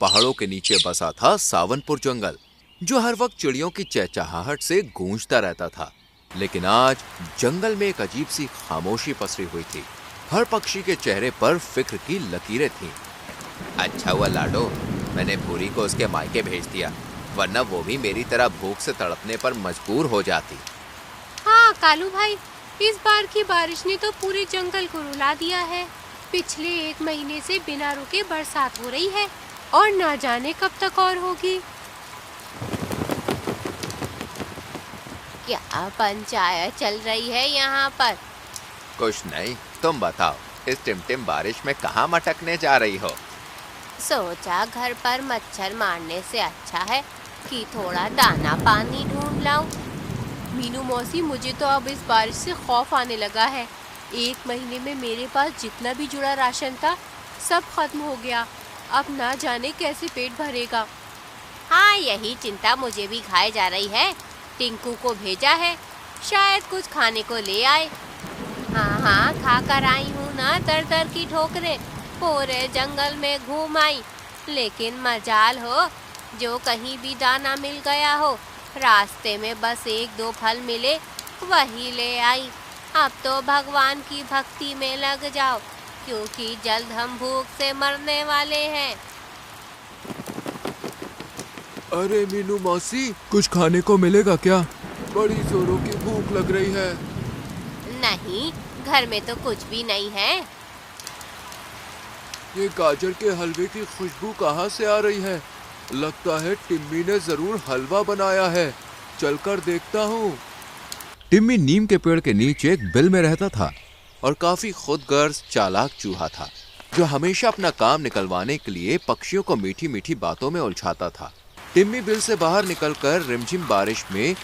पहाड़ों के नीचे बसा था सावनपुर जंगल, जो हर वक्त चिड़ियों की चहचहाहट से गूंजता रहता था। लेकिन आज जंगल में एक अजीब सी खामोशी पसरी हुई थी। हर पक्षी के चेहरे पर फिक्र की लकीरें थीं। अच्छा हुआ लाडो, मैंने भूरी को उसके मायके भेज दिया, वरना वो भी मेरी तरह भूख से तड़पने पर मजबूर हो जाती। हाँ कालू भाई, इस बार की बारिश ने तो पूरे जंगल को रुला दिया है। पिछले 1 महीने से बिना रुके बरसात हो रही है और ना जाने कब तक और होगी। क्या पंचायत चल रही है यहाँ पर? कुछ नहीं, तुम बताओ, इस टिमटिम बारिश में कहाँ मटकने जा रही हो? सोचा घर पर मच्छर मारने से अच्छा है कि थोड़ा दाना पानी ढूंढ लाऊं। मीनू मौसी, मुझे तो अब इस बारिश से खौफ आने लगा है। 1 महीने में मेरे पास जितना भी जुड़ा राशन था सब खत्म हो गया। अब ना जाने कैसे पेट भरेगा। हाँ, यही चिंता मुझे भी खाए जा रही है। टिंकू को भेजा है, शायद कुछ खाने को ले आए। हाँ, खा कर आई हूँ ना दर दर की ठोकरें। पूरे जंगल में घूम आई, लेकिन मजाल हो जो कहीं भी दाना मिल गया हो। रास्ते में बस 1-2 फल मिले, वही ले आई। अब तो भगवान की भक्ति में लग जाओ, क्योंकि जल्द हम भूख से मरने वाले हैं। अरे मीनू मौसी, कुछ खाने को मिलेगा क्या? बड़ी जोरों की भूख लग रही है। नहीं, घर में तो कुछ भी नहीं है। ये गाजर के हलवे की खुशबू कहाँ से आ रही है? लगता है टिम्मी ने जरूर हलवा बनाया है। चलकर देखता हूँ। टिम्मी नीम के पेड़ के नीचे एक बिल में रहता था और काफी खुदगर्ज चालाक चूहा था, जो हमेशा अपना काम निकलवाने के लिए पक्षियों को मीठी मीठी बातों में उलझाता था। टिम्मी बिल से बाहर निकलकर रिमझिम बारिश में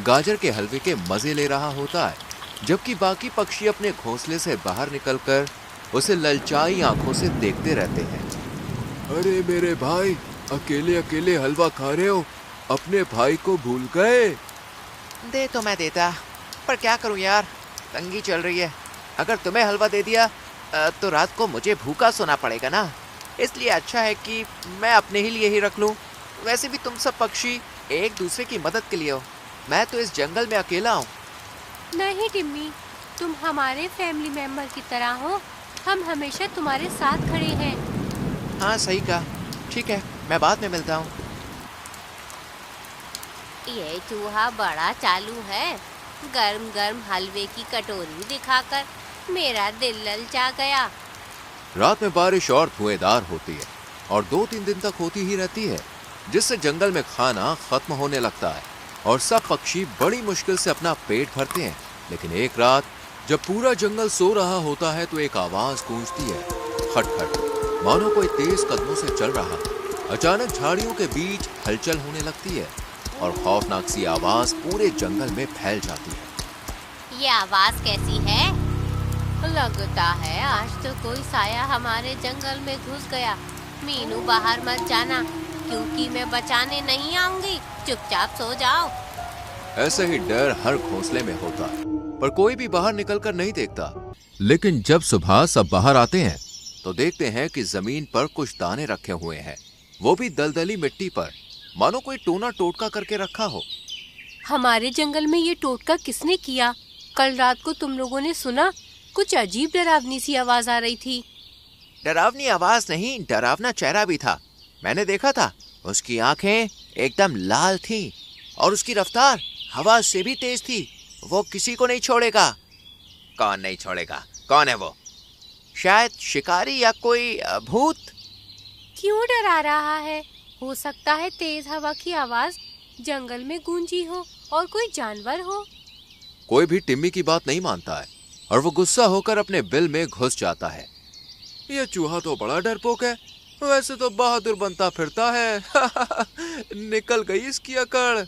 गाजर के हलवे के मजे ले रहा होता है, जबकि बाकी पक्षी अपने घोंसले से बाहर निकलकर उसे ललचाई आंखों से देखते रहते हैं। अरे मेरे भाई, अकेले अकेले हलवा खा रहे हो? अपने भाई को भूल गए? दे तो मैं देता, पर क्या करूं यार, तंगी चल रही है। अगर तुम्हें हलवा दे दिया तो रात को मुझे भूखा सोना पड़ेगा ना, इसलिए अच्छा है कि मैं अपने ही लिए ही रख लूं। वैसे भी तुम सब पक्षी एक दूसरे की मदद के लिए हो, मैं तो इस जंगल में अकेला हूँ। नहीं टिम्मी, तुम हमारे फैमिली मेंबर की तरह हो। हम हमेशा तुम्हारे साथ खड़े हैं। हाँ सही कहा, ठीक है, मैं बाद में मिलता हूँ। ये चूहा बड़ा चालू है। गर्म गर्म हलवे की कटोरी दिखाकर मेरा दिल ललचा गया। रात में बारिश और धुएंधार होती है और 2-3 दिन तक होती ही रहती है, जिससे जंगल में खाना खत्म होने लगता है और सब पक्षी बड़ी मुश्किल से अपना पेट भरते हैं। लेकिन एक रात जब पूरा जंगल सो रहा होता है तो एक आवाज गूंजती है, खट खट, मानो कोई तेज कदमों से चल रहा। अचानक झाड़ियों के बीच हलचल होने लगती है और खौफनाक सी आवाज पूरे जंगल में फैल जाती है। ये आवाज कैसी है? लगता है आज तो कोई साया हमारे जंगल में घुस गया। मीनू, बाहर मत जाना, क्योंकि मैं बचाने नहीं आऊंगी। चुपचाप सो जाओ। ऐसे ही डर हर घोंसले में होता, पर कोई भी बाहर निकलकर नहीं देखता। लेकिन जब सुबह सब बाहर आते हैं तो देखते हैं कि जमीन पर कुछ दाने रखे हुए हैं, वो भी दलदली मिट्टी पर, मानो कोई टोना टोटका करके रखा हो। हमारे जंगल में ये टोटका किसने किया? कल रात को तुम लोगों ने सुना? कुछ अजीब डरावनी सी आवाज आ रही थी। डरावनी आवाज नहीं, डरावना चेहरा भी था। मैंने देखा था, उसकी आंखें एकदम लाल थीं और उसकी रफ्तार हवा से भी तेज थी। वो किसी को नहीं छोड़ेगा। कौन नहीं छोड़ेगा? कौन है वो? शायद शिकारी या कोई भूत। क्यों डरा रहा है? हो सकता है तेज हवा की आवाज जंगल में गूंजी हो और कोई जानवर हो। कोई भी टिम्मी की बात नहीं मानता है और वो गुस्सा होकर अपने बिल में घुस जाता है। ये चूहा तो बड़ा डरपोक है, वैसे तो बहादुर बनता फिरता है। निकल गई इसकी अकड़।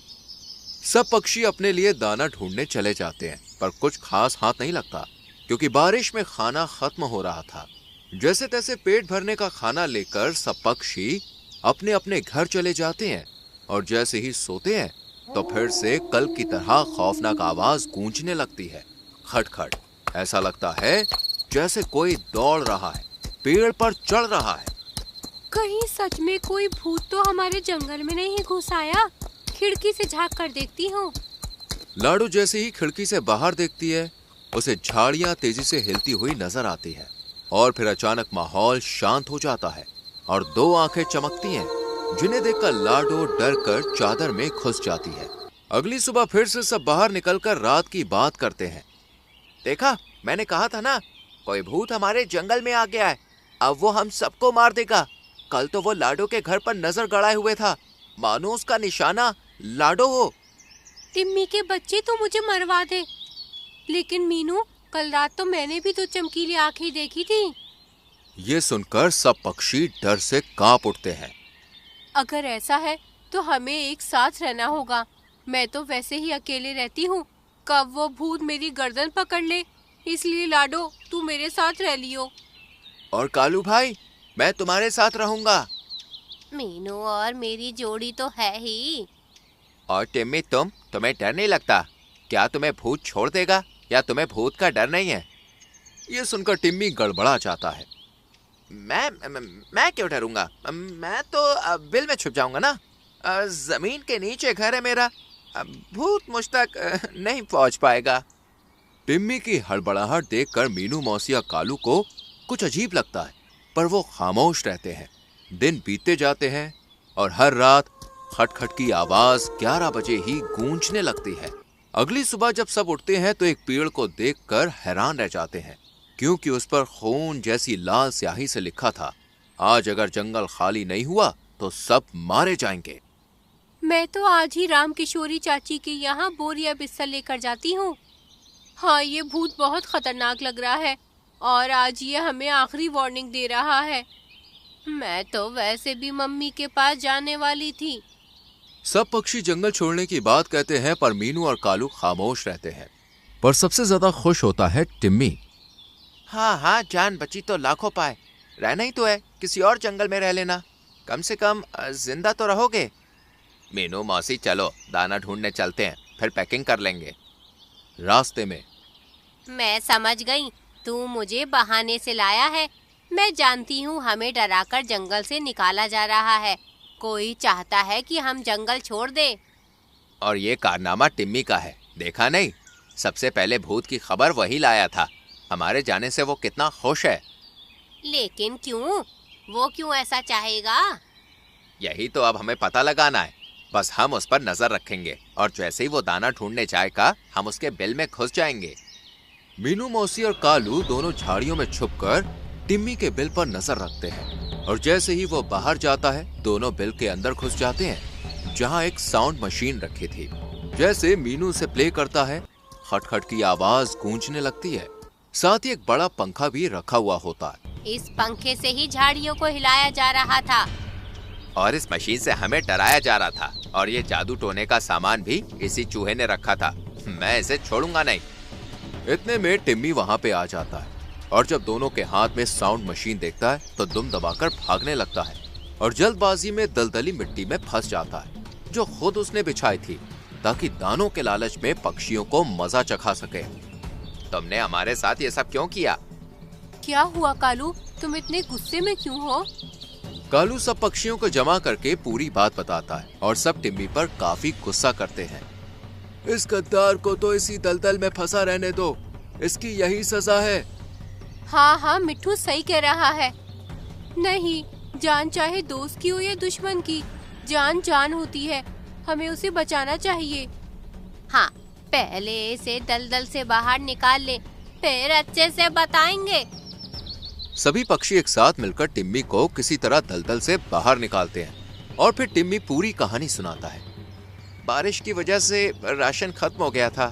सब पक्षी अपने लिए दाना ढूंढने चले जाते हैं, पर कुछ खास हाथ नहीं लगता, क्योंकि बारिश में खाना खत्म हो रहा था। जैसे तैसे पेट भरने का खाना लेकर सब पक्षी अपने अपने घर चले जाते हैं और जैसे ही सोते हैं तो फिर से कल की तरह खौफनाक आवाज गूंजने लगती है, खटखट। ऐसा लगता है जैसे कोई दौड़ रहा है, पेड़ पर चढ़ रहा है। कहीं सच में कोई भूत तो हमारे जंगल में नहीं घुस आया? खिड़की से झांक कर देखती हूँ। लाडो जैसे ही खिड़की से बाहर देखती है, उसे झाड़ियां तेजी से हिलती हुई नजर आती है और फिर अचानक माहौल शांत हो जाता है और दो आंखें चमकती हैं, जिन्हें देखकर लाडो डर कर चादर में घुस जाती है। अगली सुबह फिर से सब बाहर निकलकर रात की बात करते हैं। देखा, मैंने कहा था ना, कोई भूत हमारे जंगल में आ गया है। अब वो हम सबको मार देगा। कल तो वो लाडो के घर पर नजर गड़ाए हुए था, मानो उसका निशाना लाडो हो। टिम्मी के बच्चे तो मुझे मरवा दे, लेकिन मीनू, कल रात तो मैंने भी तो चमकीली आंखें देखी थी। ये सुनकर सब पक्षी डर से कांप उठते हैं। अगर ऐसा है तो हमें एक साथ रहना होगा। मैं तो वैसे ही अकेले रहती हूँ, कब वो भूत मेरी गर्दन पकड़ ले, इसलिए लाडो तू मेरे साथ रह लियो। और कालू भाई, मैं तुम्हारे साथ रहूंगा। मीनू और मेरी जोड़ी तो है ही। और टिम्मी, तुम्हें डर नहीं लगता? क्या तुम्हें भूत छोड़ देगा या तुम्हें भूत का डर नहीं है? ये सुनकर टिम्मी गड़बड़ा जाता है। मैं क्यों डरूंगा? मैं तो बिल में छुप जाऊंगा ना। जमीन के नीचे घर है मेरा, भूत मुझ तक नहीं पहुंच पाएगा। टिम्मी की हड़बड़ाहट देखकर मीनू मौसी और कालू को कुछ अजीब लगता है, पर वो खामोश रहते हैं। दिन बीतते जाते हैं और हर रात खटखट की आवाज 11 बजे ही गूंजने लगती है। अगली सुबह जब सब उठते हैं तो एक पेड़ को देखकर हैरान रह जाते हैं, क्योंकि उस पर खून जैसी लाल स्याही से लिखा था, आज अगर जंगल खाली नहीं हुआ तो सब मारे जाएंगे। मैं तो आज ही राम किशोरी चाची के यहाँ बोरिया बिस्तर लेकर जाती हूँ। हाँ, ये भूत बहुत खतरनाक लग रहा है और आज ये हमें आखिरी वार्निंग दे रहा है। मैं तो वैसे भी मम्मी के पास जाने वाली थी। सब पक्षी जंगल छोड़ने की बात कहते हैं, पर मीनू और कालू खामोश रहते हैं। पर सबसे ज्यादा खुश होता है टिम्मी। हाँ, जान बची तो लाखों पाए। रहना ही तो है, किसी और जंगल में रह लेना, कम से कम जिंदा तो रहोगे। मीनू मौसी, चलो दाना ढूंढने चलते हैं, फिर पैकिंग कर लेंगे। रास्ते में मैं समझ गई, तू मुझे बहाने से लाया है। मैं जानती हूँ हमें डराकर जंगल से निकाला जा रहा है। कोई चाहता है कि हम जंगल छोड़ दें। और ये कारनामा टिम्मी का है, देखा नहीं? सबसे पहले भूत की खबर वही लाया था। हमारे जाने से वो कितना खुश है। लेकिन क्यों? वो क्यों ऐसा चाहेगा? यही तो अब हमें पता लगाना है। बस हम उस पर नजर रखेंगे और जैसे ही वो दाना ढूंढने जाएगा, हम उसके बिल में घुस जाएंगे। मीनू मौसी और कालू दोनों झाड़ियों में छुपकर टिम्मी के बिल पर नजर रखते हैं और जैसे ही वो बाहर जाता है, दोनों बिल के अंदर घुस जाते हैं, जहां एक साउंड मशीन रखी थी। जैसे मीनू उसे प्ले करता है, खटखट की आवाज गूंजने लगती है। साथ ही एक बड़ा पंखा भी रखा हुआ होता है। इस पंखे से ही झाड़ियों को हिलाया जा रहा था और इस मशीन से हमें डराया जा रहा था। और ये जादू टोने का सामान भी इसी चूहे ने रखा था। मैं इसे छोड़ूंगा नहीं। इतने में टिम्मी वहां पे आ जाता है और जब दोनों के हाथ में साउंड मशीन देखता है तो दुम दबाकर भागने लगता है और जल्दबाजी में दलदली मिट्टी में फंस जाता है, जो खुद उसने बिछाई थी, ताकि दानों के लालच में पक्षियों को मजा चखा सके। तुमने हमारे साथ ये सब क्यों किया? क्या हुआ कालू, तुम इतने गुस्से में क्यों हो? कालू सब पक्षियों को जमा करके पूरी बात बताता है और सब टिम्मी पर काफी गुस्सा करते हैं। इस गद्दार को तो इसी दलदल में फंसा रहने दो, इसकी यही सजा है। हाँ, मिट्ठू सही कह रहा है। नहीं, जान चाहे दोस्त की हो या दुश्मन की, जान जान होती है। हमें उसे बचाना चाहिए। हाँ, पहले इसे दलदल से बाहर निकाल ले, फिर अच्छे से बताएंगे। सभी पक्षी एक साथ मिलकर टिम्मी को किसी तरह दलदल से बाहर निकालते हैं और फिर टिम्मी पूरी कहानी सुनाता है। बारिश की वजह से राशन खत्म हो गया था।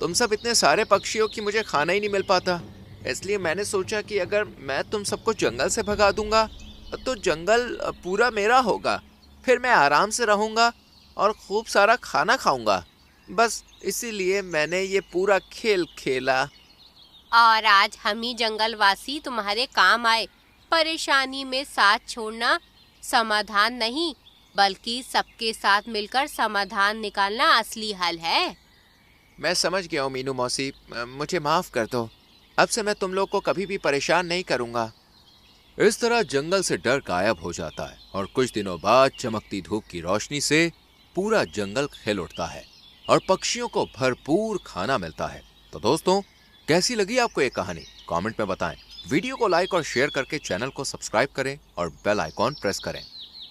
तुम सब इतने सारे पक्षियों की मुझे खाना ही नहीं मिल पाता, इसलिए मैंने सोचा कि अगर मैं तुम सबको जंगल से भगा दूंगा तो जंगल पूरा मेरा होगा। फिर मैं आराम से रहूंगा और खूब सारा खाना खाऊंगा। बस इसीलिए मैंने ये पूरा खेल खेला। और आज हम ही जंगलवासी तुम्हारे काम आए। परेशानी में साथ छोड़ना समाधान नहीं, बल्कि सबके साथ मिलकर समाधान निकालना असली हल है। मैं समझ गया हूँ मीनू मौसी, मुझे माफ कर दो। अब से मैं तुम लोग को कभी भी परेशान नहीं करूंगा। इस तरह जंगल से डर गायब हो जाता है और कुछ दिनों बाद चमकती धूप की रोशनी से पूरा जंगल खिल उठता है और पक्षियों को भरपूर खाना मिलता है। तो दोस्तों, कैसी लगी आपको ये कहानी? कमेंट में बताएं। वीडियो को लाइक और शेयर करके चैनल को सब्सक्राइब करें और बेल आइकॉन प्रेस करें।